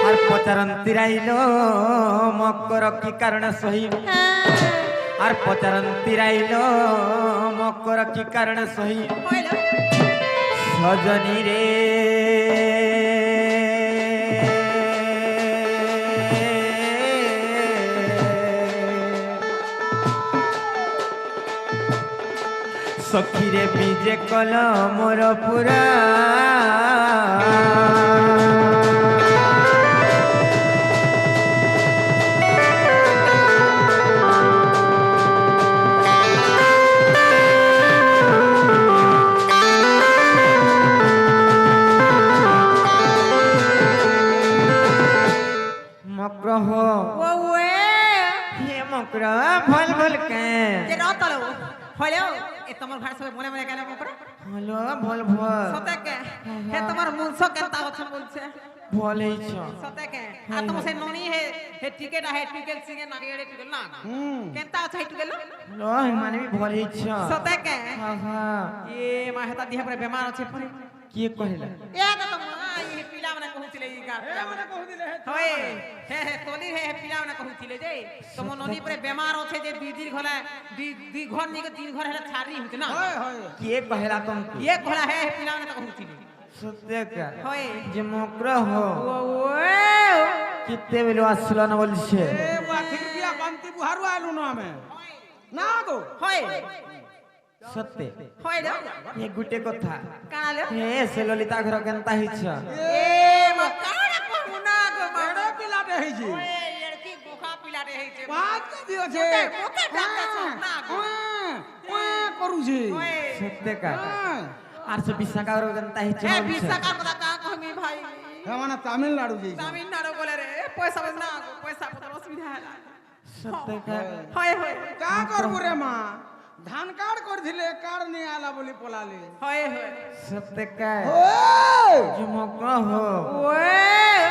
আর পচারন্তি Ryle মকর কি কারণ সহি আর পচারন্তি রাইল মকর কি কারণ সহি সজনী রে সখীরে বিজে কল মোর পুরা মকর হো হে মকর ভল ভল কে যে রতলো হলেও এ তোমার ভাই সব মনে মনে কেন মকর হলো ভল ভল সতেকে হে তোমার মুনস কেনতা কথা বলছে ভল হইছ সতেকে আর তোমার সে ননি হে টিকেট হে টিকেট সিঙ্গে না গেড়ে টিকেট না কেনতা আছে টিকেট লো মানে ভি ভল হইছ সতেকে হ্যাঁ হ্যাঁ এ মা হেতা দিহে পরে বেমার আছে পরে কি কহিলা এ তো মা এই পিলা মানে কহুছিলে এই গা পিলা মানে কহুছিলে হয় হে হে তলি হে পিলা মানে কহুছিলে যে তোম ননি পরে বেমার আছে যে দুই দিন ঘলা দুই ঘর নিকে তিন ঘর হেলা ছাড়ি হচ্ছে না হয় হয় কি কহিলা তুম ये घोड़ा है पिला ने कहूतिले সত্যি কা होय যে মকর হো ओए কিতে বেলো আসলো না বলছে এ বাকি দিয়া বান্তি বুহারু আইলু না আমি না গো होय সত্যি होय रे এ গুটে কথা काले হে সে ললিতা ঘর কেনতা হইছ ए मकाड़ा कहूना गो এড়ে পিলাতে হইছি ओए लड़की गोखा पिला रे है छे পাঁচ কেজি আছে मोटे डाक्टर छ ना गो করুছি ओए সত্যি কা আর সে বিশাখা ঘর কেনতা হইছ ए बिसा का কথা का कहमी भाई হ্যাঁ মানে তামিলনাড়ু যাইছি তামিলনাড়ু বলে রে পয়সা বল না গো পয়সা পত্র অসুবিধা হলা সত্যি কা होय होय কা করবো রে মা ধান কার্ড করছিলে কার্ড নিয়ে আলা বলি পলালি होय होय সত্যি কা ও যে মকর হো ओए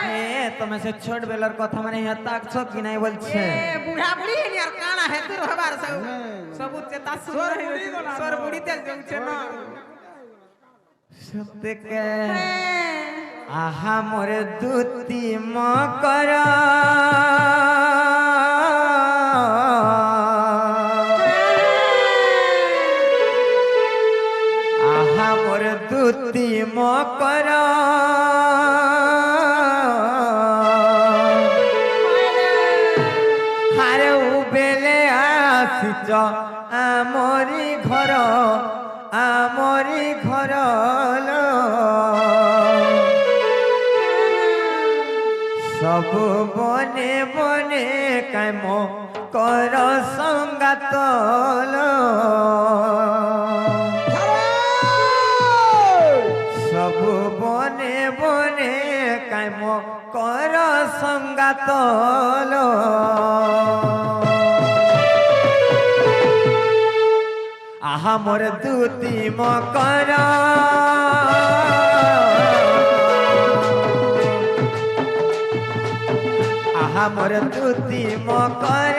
হে তুমি সে ছোট বেলার কথা মানে হেতাকছ কি নাই বলছে ए बुढ़ा बुढ़ी है यार काना है तू रहबार सब सब चेता सुर बुढ़ी सर बुढ़ी तेल जंगछे ना সত্যি কা আহা মোরে দুতি মকর আহা মোরে দুতি মকর হারে উবেলে আসিছ আমরি ঘর আমরি ঘর লো সবু বনে বনে কাম কর সঙ্গাত লো সবু বনে বনে কাম কর সঙ্গাত লো আহা মোর দুতি মকর আহা মোর দুতি মকর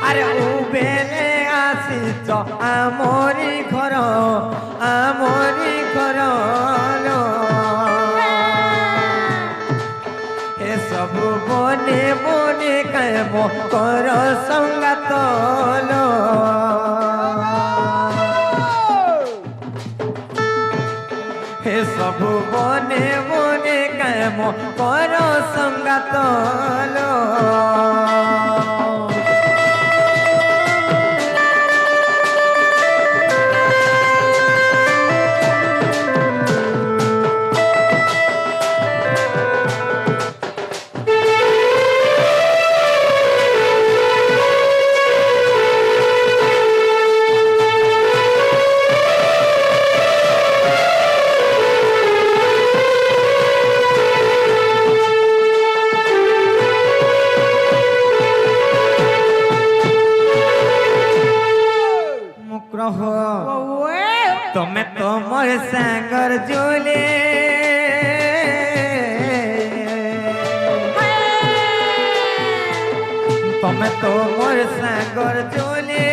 আরে উবেলে আসিছ আমরি ঘর আমরি ঘর লো এ সবু বনে বনে কাম কর সঙ্গাত লো হে সবু বনে বনে কাম কর সঙ্গাত লো তুমি তোমার সাগর জলে তুমি তোমার সাগর জলে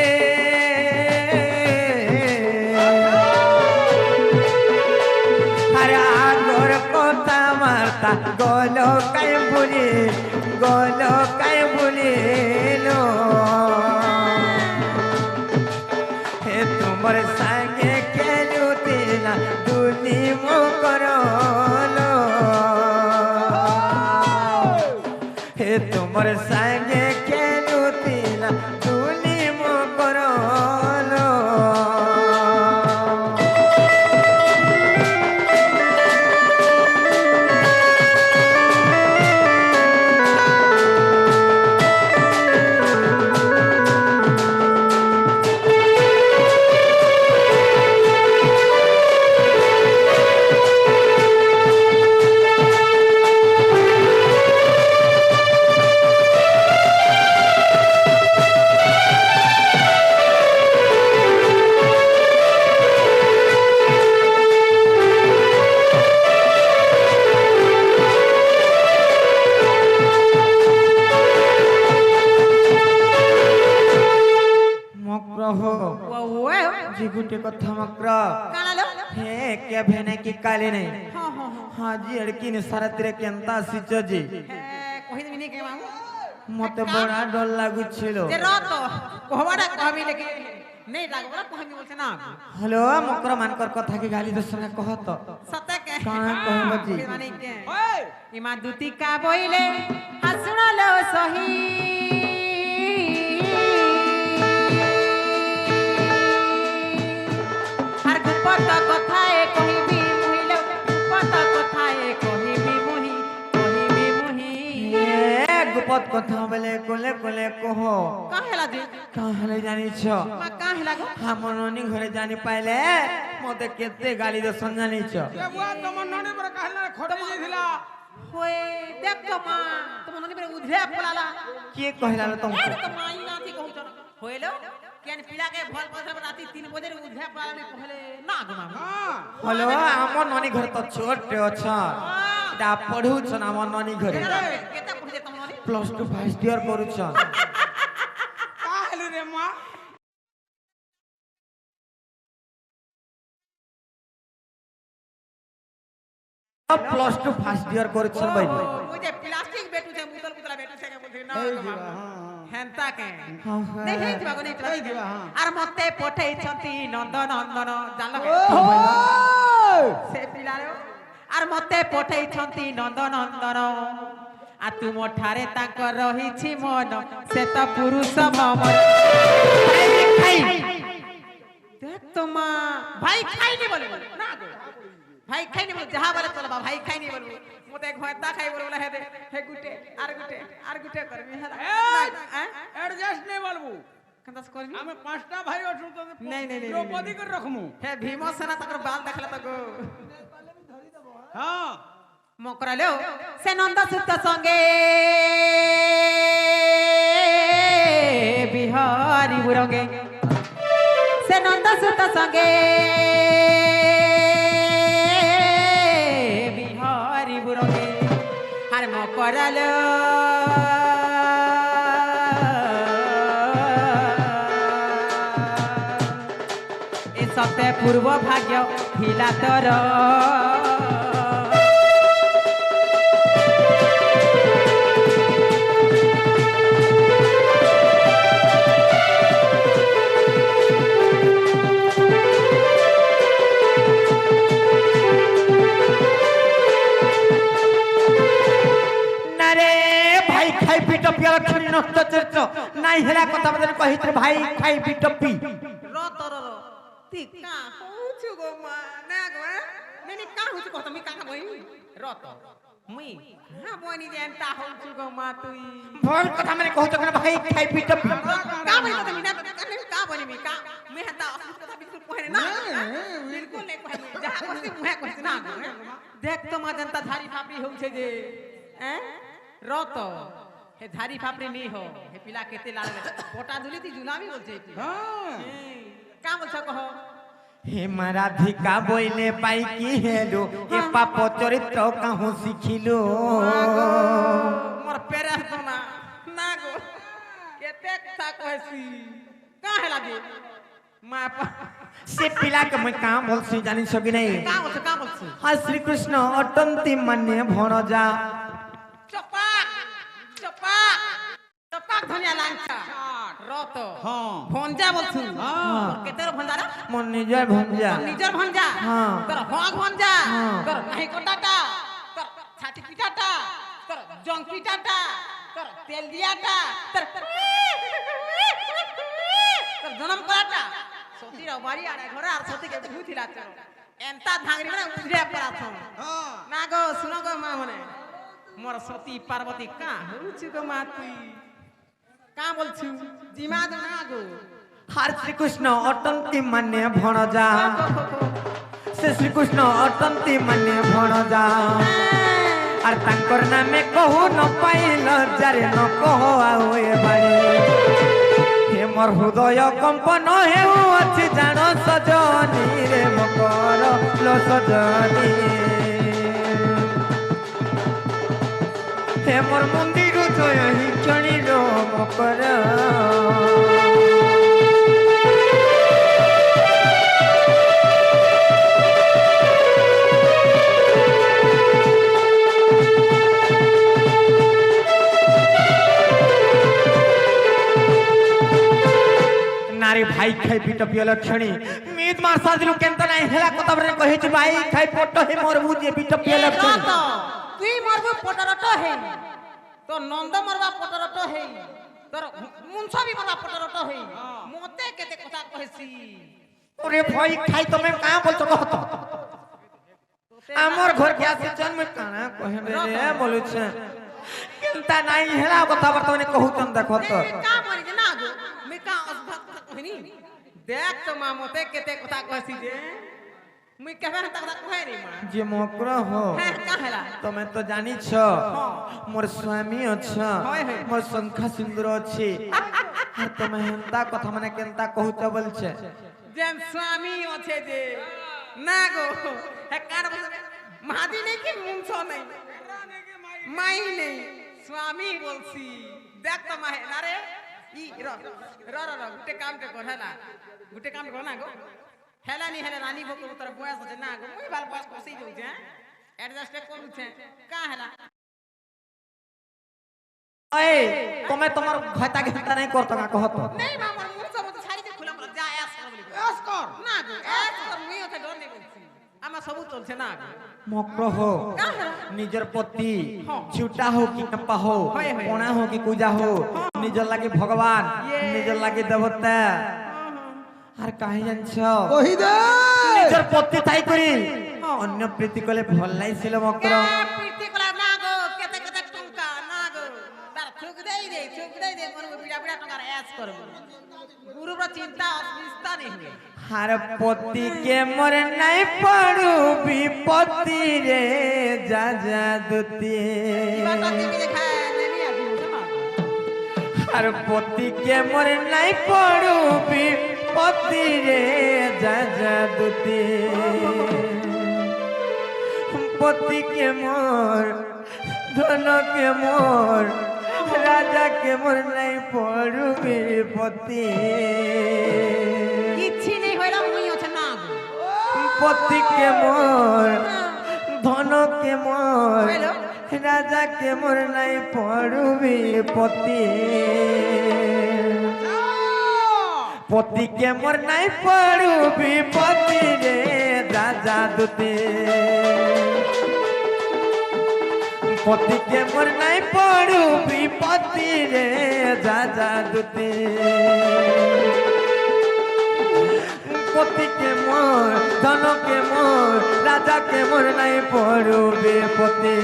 রাস্তা গলো কাই ভুলিলো হে তোমার সাঙ্গে খেলুতিলা দুনি মকরলো হে তোমার সাঙ্গে খেলুতিলা দুনি মকরলো गुटे कथा मक्र कानालो हे के भेने की काले नहीं हां हां हां हां जी लड़की ने सारा तेरे केंता सिचो जी कहि दिनी के मामू मते बड़ा डर लागु छिलो जे रत कहबाडा कहबी लेके नहीं लागबला कहबी बोलछे ना हेलो मक्र मानकर कथा की गाली दसना कह तो सत्य के कान कहब जी माने के ओए इमा दुती का बोइले हसुनालो सही पता कथाए कहिबी मुहिलो पता कथाए कहिबी मुही ए गुपत कथा बेले कोले कोले कहो काहेला जी काहेला जानी छ मा काहेला गो हम ननी घरे जानी पाइले मते केते गाली द संजानी छ ए बुआ तम ननी पर काहेला खोटी जाइथिला होए देख तो मा तुम ननी पर उधे पलाला के कहला तुमको ए तो माई नाथी कहू छ होएलो केन पिला के भल पथर राती 3 बजे उधे पलाला ने कहले ना गुमा हां हेलो हमर ननी घर तो छोट छ दा पढु छ ना हमर ननी घरे केता पढे तुम ननी प्लस 2 फर्स्ट ईयर करू छ काहेलु रे मां अब प्लस 2 फर्स्ट ईयर करू छ भाई मुझे प्लास्टिक बेटू छे मुतल पुतला बेटू छे के बोलथि ना हेंता के हां नहीं हे दिवा नहीं नहीं दिवा, हाँ। आर मते पठै छथि नंदन नंदन जानल के से पिलारो आर मते पठै छथि नंदन नंदन आ तुम ठारे ताक रही छी मन से त पुरुष ममर खाई देख तो मां भाई खाई नहीं बोले ना गो भाई खाई नहीं बोल जहां बोले चलबा भाई खाई नहीं बोल मते घोता खाई बोले हे दे हे गुटे आर गुटे करबी हला एडजस्ट नहीं बोलबू कंदास करबी हमें पांचटा भाई अछु तो नहीं द्रौपदी कर रखमु हे भीमसेना तकर बाल देखला तको हां मकरा लो से नंद सुत संगे बिहारी बुरंगे से नंद सुत संगे बिहारी बुरंगे हर मकरा लो ए सत्य पूर्व भाग्य हिला तर नष्ट चर्च नाही हेला कथा बदल कहित्र भाई खाई बिटपी रतर ती का होछु गो मा ना गो नेनी का होछु कहत मी का भई रत मुई हा बोनी जानता होछु गो मा तुई भल कथा माने कहत करे भाई खाई बिटपी का भई त मी ना का बनी मी का मैं हता असली कथा बिल्कुल कहने ना बिल्कुल नहीं कहनी जहां कहती मुहे कहती ना देख तो मा जनता धारी फापड़ी होछे जे हैं रत हे धारी फापड़ी नहीं हो हे पिला केते लाल पोटा झुली थी झुलामी बोलछे हां का बोलछो कहो हे मराधिका बोइले पाई की हेलो हे पाप चरित्र काहू सिखिलो मोर पेरे तो ना गो केते ता कहसी का हेला दे मा से पिला के मैं काम बोल सी जानी सकी नहीं का बोलछो বলছো আর শ্রীকৃষ্ণ অটন্তি মানে ভণজা চপাক চপাক চপাক ধনিয়া লাংচা রত হ্যাঁ ভঞ্জা বলছো হ্যাঁ। কেতের ভঞ্জা না মোর নিজের ভঞ্জা নিজের ভঞ্জা হ্যাঁ। তোর হক ভঞ্জা হ্যাঁ। তোর নাহি কটাটা তোর ছাতি পিঠাটা তোর জং পিঠাটা তোর তেল দিয়াটা তোর জনম করাটা সতীর বাড়ি আর ঘরে আর সতীকে বুঝিলা চলো এন্তা ধাঙ্গরি মানে উড়ে পড়াছ হ্যাঁ না গো শুনো গো মা মনে মোর সতী পার্বতী কা হউছি গো মা তুই কা বলছু জিমা দো না গো আর শ্রীকৃষ্ণ অটন্তি মানে ভণজা সে শ্রীকৃষ্ণ অটন্তি মানে ভণজা আর তাঙ্কর নামে কহু ন পাইল যারে ন কহ আউ এ বাড়ি হে মোর হৃদয় কম্পন হেউ আছে জাণ সজনী রে মকর লো সজনী হে মোর মন্দির জয় হিচণী লো মকর नारी भाई खाई पीट पियल क्षणी मीत मार सादिलु केंत नाही हेला कथा बरे कहि छि भाई खाई पोट हे मोर बुझे पीट पियल क्षणी তুই মরবো পটরট হে তো নন্দ মরবা পটরট হে তোর মুনসা বি মরবা পটরট হে মতে কেতে কথা কহেছি ओरे भाई खाई तमे का बोलतो कहत हमर घर के आसे जन्म काना कहे रे बोलु छ केंत नाही हेला कथा बर्तमाने कहू तन देखत কা মরি যে না গো মে কা অসভা কথা কহিনি দেখ তো মা মতে কেতে কথা কহেছি যে মুই কেবে কথা কহে রে মা जे मकर हो হ্যাঁ কা হেলা तमे तो जानी छ मोर स्वामी अछ होय होय। मोर शंखा सिंदूर अछि আর तमे हेंता कथा माने केंता कहू त बोल छ যেন স্বামী আছে যে না গো হ্যাঁ কার বলছে মাদি নেই কি মুনস নেই মাই নেই স্বামী বলছি দেখ তো মাহে না রে ই র র র র গুটে কামটা কর হেলা গুটে কাম কর না গো হেলা নি হেলা রানী ভোগ তোর বয়স আছে না গো মুই ভাল বয়স কসই যাউছে এডজাস্ট করুছে কা হেলা ए तमे तमर घता घता नहीं करत का कहत নেই মা আমার মুনস মত ছাড়ি দে খুলা বলে যা এস কর বলি এস কর না গো এস কর মুই ওতে ডর নেই বলছি আমার সবু চলছে না গো मकर हो কা হেলা निजर पति हाँ। झूठा हो कि कप्पा हो होय, होय। कोणा हो कि पूजा हो निजर लागे भगवान ये। निजर लागे देवता আর কাহি জানছ কহি দে নিজের পতি তাই করি हाँ। অন্য প্রীতি কলে ভাল নাই ছিল মকর প্রীতি কলা না গো কেতে কেতে টঙ্কা না গো তার চোখ দেই দে কোন বিড়া বিড়া টঙ্কার এস করব গুরুর চিন্তা অস্মিস্তা নেই হুয়ে হার পতি কে মর নাই পড়ু বিপত্তি রে যা যা দুতি বাটা টিভি দেখায় নেনি আদি আর পতি কে মর নাই পড়ু বিপত্তি রে যা যা দুতি পতি কে মোর ধন কে মোর রাজা কে মোর নাই পড়ু বিপত্তি কিচ্ছি নেই হইলো মুই আছে না গো পতি কে মোর ধন কে মোর হইলো? রাজা কে মোর নাই পড়ুবি পতি পতি কে মোর নাই পড়ুবি পতি রে রাজা দুতে পতি কে মোর নাই পড়ুবি পতি রে রাজা দুতে পতি কে মোর ধন কে মোর রাজা কে মোর নাই পড়ুবে পতি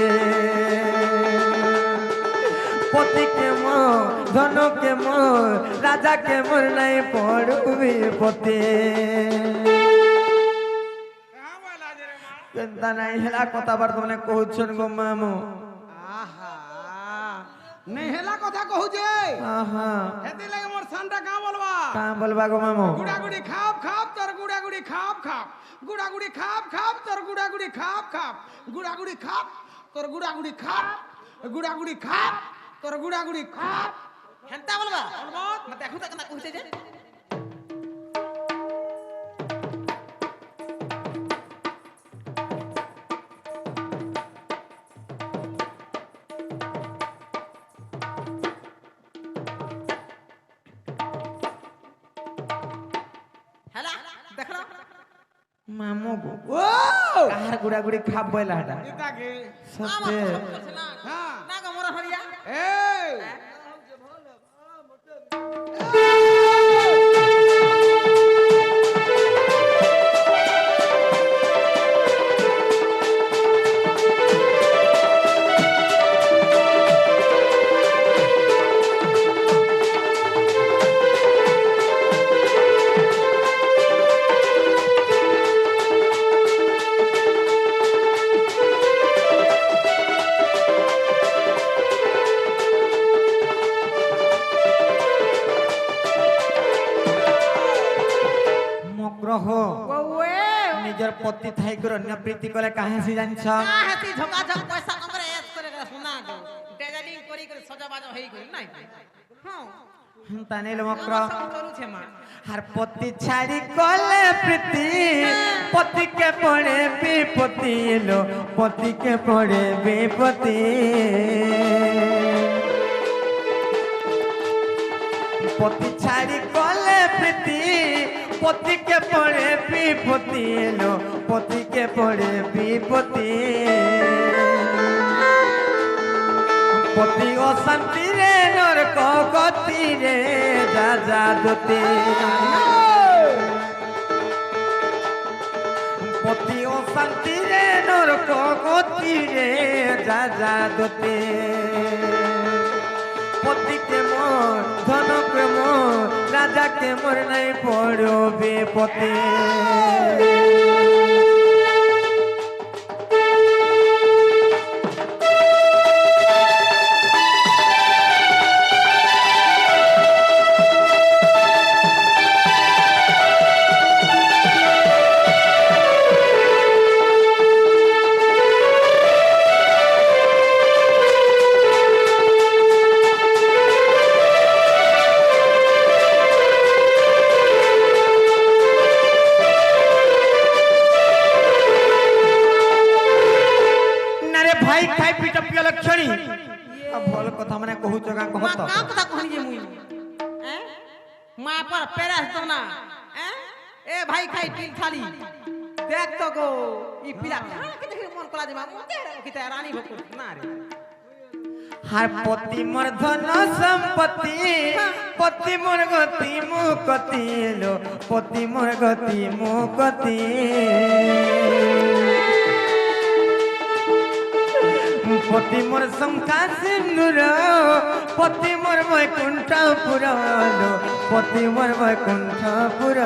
পতি কে মোর ধন কে মোর রাজা কে মোর নাই পড়ুবে পতি কেনতা নাই হেলা কথা বর্তমানে কହୁছন গো মামু আহা নেহেলা কথা কহু যে আহা হেতি লাগে মোর সানটা কা বলবা কা বলবা গো মামু গুড়াগুড়ি খাপ খাপ তোর গুড়াগুড়ি খাপ খাপ গুড়াগুড়ি খাপ খাপ তোর গুড়াগুড়ি খাপ খাপ গুড়াগুড়ি খাপ তোর গুড়াগুড়ি খাপ গুড়াগুড়ি খাপ তোর গুড়াগুড়ি খাপ হেনতা বলবা মতে দেখো তো কেনা কইতে যে মামু গো ও কাহার গুড়া গুড়ি খাব বইলা হাটা এটাকে সত্যি হ্যাঁ না গো মোরা হরিয়া এই মগ্রহ ওয়ে নিজের পতি থাই করে অন্য প্রীতি করে কাহে জানছ হাতি ঝকা ঝক পয়সা কমরে এস করে শোনা গো ডেজালিং করি করে সজাবাজ হই গই নাই হ্যাঁ তানেল মগ্র সব করুছে মা আর পতি ছাড়ি কলে প্রীতি পতিকে পড়ে বিপতি এলো পতিকে পড়ে বিপতি পতি ছাড়ি কলে প্রীতি পতিকে পড়ে বিপতি এলো পতিকে পড়ে বিপতি পতি অশান্তি রে নরক গতি রে যা যা দতে পতি অশান্তি রে নরক গতি রে যা যা দতে পতিকে মোর ধনকে মোর রাজাকে মোর নাই পড়বে পতি ভাই খাই পিটা পিয়া লক্ষणी ଭଲ କଥା ମାନେ କହୁଛ ଗାଁ କହ মা ତ কা কথা কহনি যে মুই মা পর পেরাস তো না এ ভাই খাই তিল থালি দেখ তো গো ই পিলা কে দেখি মন কলা যে মা মুতে কিতে রানী ভক না রে হার পতি মোর ধন সম্পত্তি পতি মোর গতি মুকতি এলো পতি মোর গতি মুকতি পতি মোর শঙ্কা সিন্দুর পতি মোর বৈকুণ্ঠপুর পতি মোর বৈকুণ্ঠপুর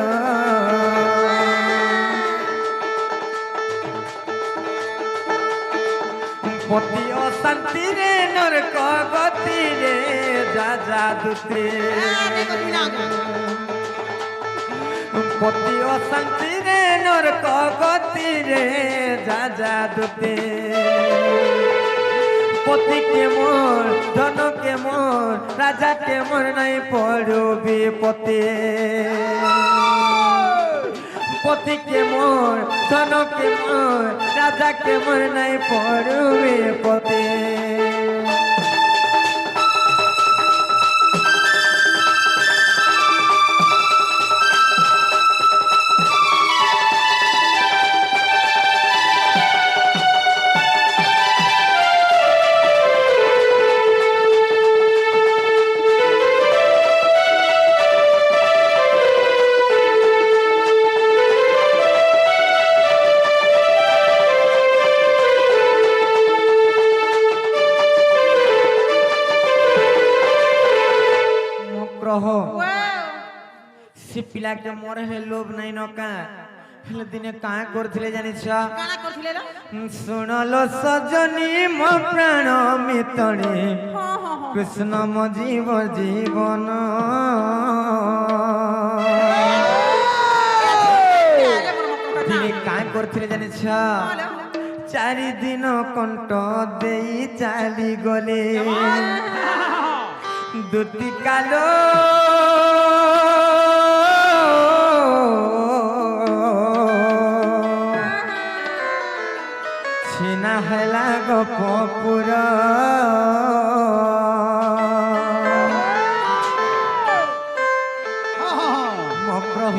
পতি অশান্তি রে নরক গতি রে যা যা দুতে পতি অশান্তি রে নরক গতি রে যা যা দুতে পতিকে মোর ধনকে মোর রাজাকে মোর নাই পড়বে পতে পতিকে মোর ধনকে মোর রাজাকে মোর নাই পড়বে পতে से पिला के मोर है लोभ नहीं नका हेले दिने का करथिले जानिछ काना करथिले रे सुनलो सजनी मो प्राण मितणे हां हां हां कृष्ण मो जीव जीवन दिने का करथिले जानिछ चारि दिन कंठ देई चाली गले दुति कालो छिना हेला गोपुर मप्रभ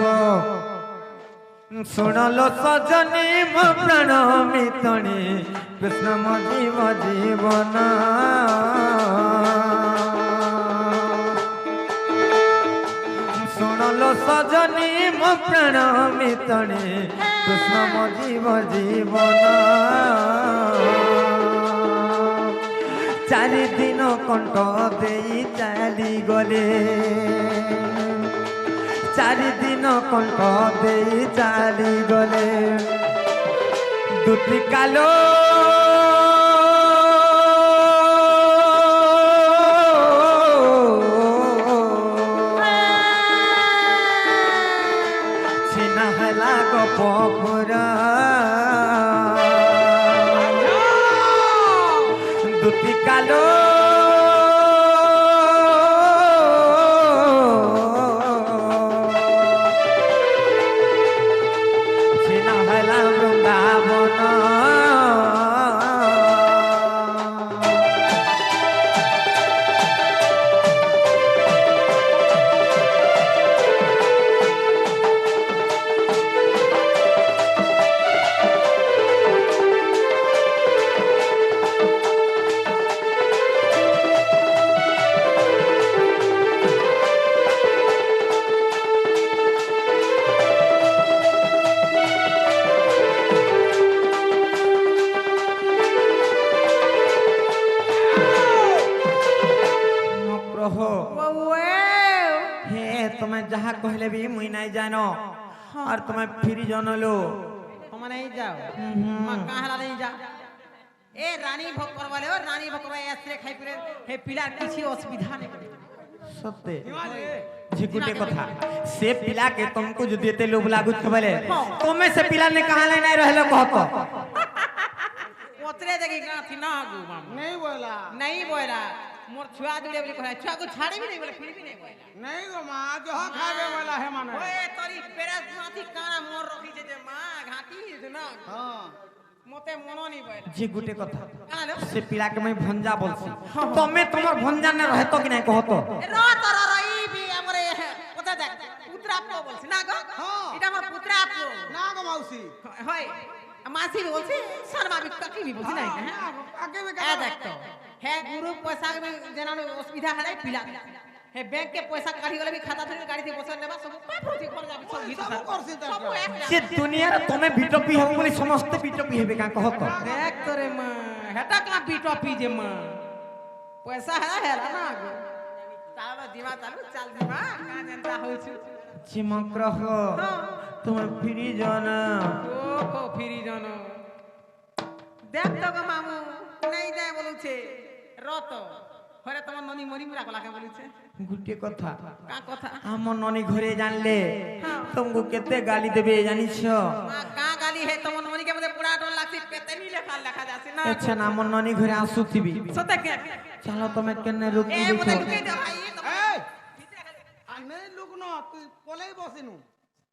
ଶୁଣଲୋ ସଜନୀ ମୋ ପ୍ରାଣ ମିତଣୀ କୃଷ୍ଣ ମୋ ଜୀବ ଜୀବନ ଶୁଣଲୋ ସଜନୀ ମୋ ପ୍ରାଣ ମିତଣୀ କୃଷ୍ଣ ମୋ ଜୀବ ଜୀବନ ଚାରି ଦିନ କଣ୍ଟ ଦେଇ ଚାଲିଗଲେ ଚାରି ଦିନ କଣ୍ଟ ଦେଇ ଚାଲିଗଲେ ଦୁତି କାଲୋ ଛିନା ହେଲା ଗୋପପୁରା ଦୁତି କାଲୋ ଛିନା ହେଲା ବୃନ୍ଦାବନ हे तुम्हें जहाँ कहले भी मुई नहीं जानो और तुम्हें फिर जानो लो तुम नहीं जाओ मां कहां नहीं जा ए रानी भोग करवाले ओ रानी भोग करवा ऐसे खाई पिले हे पिला किसी असुविधा नहीं करे सत्य झिकुटे कथा से पिला के तुमको जो देते लोग लागू खबले तुम्हें से पिला ने कहा नहीं रहलो कहतो ओतरे देखी का थी ना गु नहीं बोला मोर छुआ दुड़े बोले कहला छुआ को छाड़े भी नहीं बोले फिर भी नहीं बोला नहीं गो मां जो खावे वाला है माने ओए तोरी पेरा माथी काना मोर रखी जे मां घाटी जे ना हां मोते मनो नहीं बोला झिकुटे कथा कालो से पिला के मैं भंजा बोलसी तुम्हें तुम्हार भंजा ने रहतो कि नहीं कहतो रो तोरा रही भी हमरे पता देख पुत्र आपको बोलछ ना गो हां इटा हमर पुत्र आपको ना गो मौसी होय मासी बोलছে শর্মা भी কাকি भी बोलছি नहीं है आगे में ए देख तो है गुरु पैसा में जेना असुविधा है पिला हे बैंक के पैसा काढ़ी वाला भी खाता थोड़ी गाड़ी से पैसा लेबा सब पापी कर जाबे सब गीत सब करसी त सब एक से दुनिया रे तुम्हें बीटोपी हो बोले समस्त बीटोपी हेबे का कहतो देख तोरे मां हेटा का बीटो पी जे मां पैसा है ना आगे चालो दिमा चालू चल दिमा का जनता हो छु चिमक रहो तुम्हें फिर जाना ओ फिरी जानो देख तो गो मामू नहीं जाए बोलू छे रत हरे तमन ननी मरी मुरा गला के बोलू छे गुटे कथा का कथा हम ननी घरे जानले तुमको केते गाली देबे जानिछ मां का गाली है तमन मनी के मते पूरा डर लागसी पेते नी लेखा जासी ना अच्छा ना मन ननी घरे आसुथिबी सते के चलो तुम्हें केने रुक ए मते लुके दे भाई ए आ नहीं लुक न तू पलाई बसिनु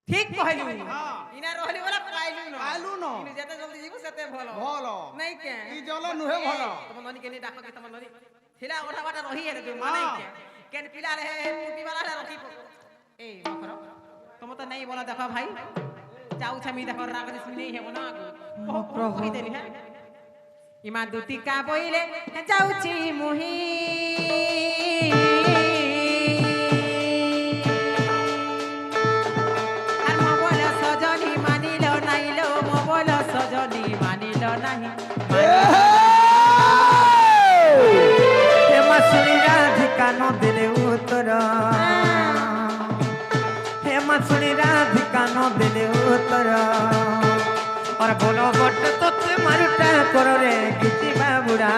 ठीक कहलु हां इना रहली वाला पाइलु न आइलु न इने जते जल्दी जीबू सेते भलो भलो नहीं के ई जला नुहे भलो तमन ननी के नहीं डाक के तमन ननी थिला ओठा बाटा रही है तू माने के केन पिला रहे टूपी वाला रखी ए मकरो तुम तो नहीं बोला देखो भाई जाऊ छमी देखो राग दिस नहीं है बना को कहि देली है इमा दुती का बोइले जाउची मुही আর মোবল সজনি মানিল নাইল মোবল সজনি মানিল নাহি हे मसुरी राधिका नो दिले उतर हे मसुरी राधिका नो दिले उतर और बोलो बट तो ते मारुटा करो रे किछि बाबुड़ा